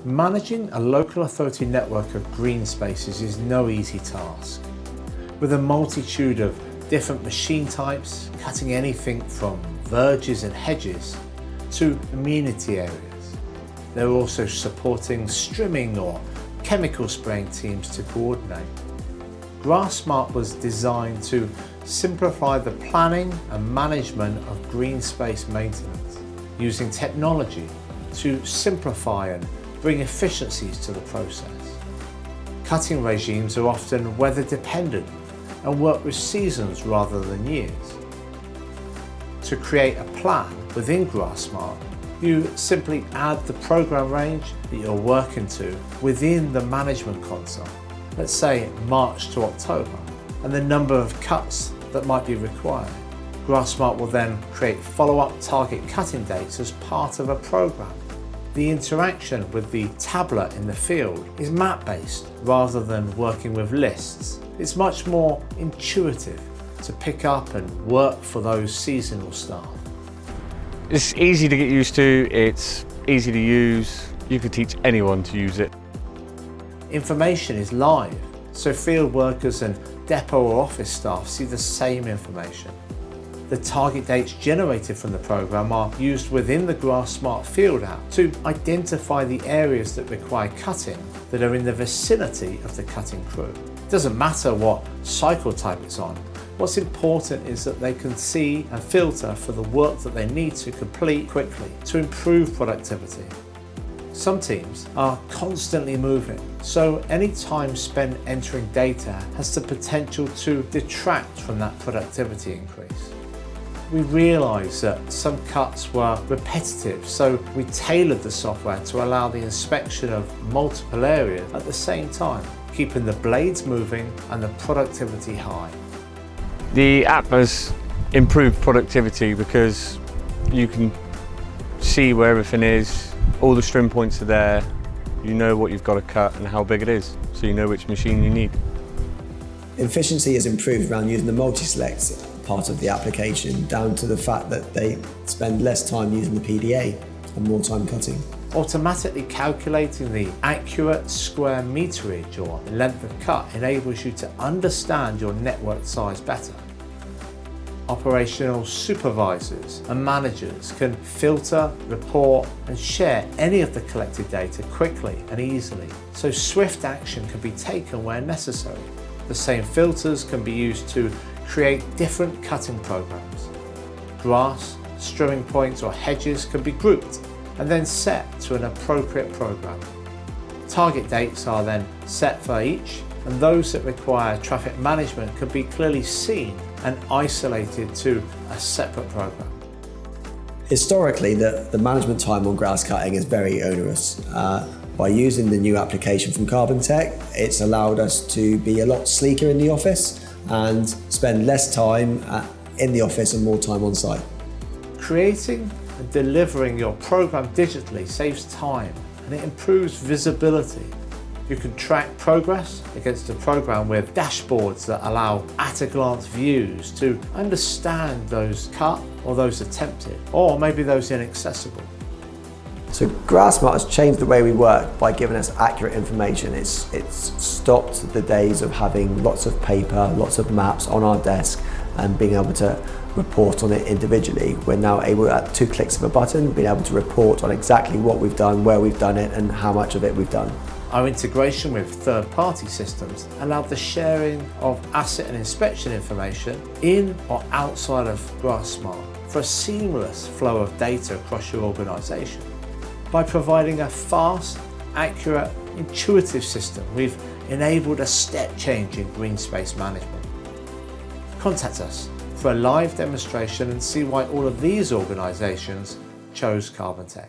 Managing a local authority network of green spaces is no easy task. With a multitude of different machine types, cutting anything from verges and hedges to amenity areas. They're also supporting strimming or chemical spraying teams to coordinate. GrassSmart was designed to simplify the planning and management of green space maintenance, using technology to simplify and bring efficiencies to the process. Cutting regimes are often weather dependent and work with seasons rather than years. To create a plan within GrassSmart, you simply add the program range that you're working to within the management console. Let's say March to October, and the number of cuts that might be required. GrassSmart will then create follow-up target cutting dates as part of a program. The interaction with the tablet in the field is map-based rather than working with lists. It's much more intuitive to pick up and work for those seasonal staff. It's easy to get used to, it's easy to use. You could teach anyone to use it. Information is live, so field workers and depot or office staff see the same information. The target dates generated from the program are used within the GrassSmart Field app to identify the areas that require cutting that are in the vicinity of the cutting crew. It doesn't matter what cycle type it's on. What's important is that they can see and filter for the work that they need to complete quickly to improve productivity. Some teams are constantly moving, so any time spent entering data has the potential to detract from that productivity increase. We realised that some cuts were repetitive, so we tailored the software to allow the inspection of multiple areas at the same time, keeping the blades moving and the productivity high. The app has improved productivity because you can see where everything is, all the strim points are there, you know what you've got to cut and how big it is, so you know which machine you need. Efficiency has improved around using the multi-select part of the application, down to the fact that they spend less time using the PDA and more time cutting. Automatically calculating the accurate square meterage or length of cut enables you to understand your network size better. Operational supervisors and managers can filter, report and share any of the collected data quickly and easily, so swift action can be taken where necessary. The same filters can be used to create different cutting programs. Grass, strimming points or hedges can be grouped and then set to an appropriate program. Target dates are then set for each, and those that require traffic management can be clearly seen and isolated to a separate program. Historically, the management time on grass cutting is very onerous. By using the new application from KaarbonTech, it's allowed us to be a lot sleeker in the office and spend less time in the office and more time on site. Creating and delivering your program digitally saves time and it improves visibility. You can track progress against the program with dashboards that allow at-a-glance views to understand those cut or those attempted, or maybe those inaccessible. So GrassSmart has changed the way we work by giving us accurate information. It's stopped the days of having lots of paper, lots of maps on our desk and being able to report on it individually. We're now able, at 2 clicks of a button, being able to report on exactly what we've done, where we've done it and how much of it we've done. Our integration with third-party systems allowed the sharing of asset and inspection information in or outside of GrassSmart for a seamless flow of data across your organisation. By providing a fast, accurate, intuitive system, we've enabled a step change in green space management. Contact us for a live demonstration and see why all of these organisations chose KaarbonTech.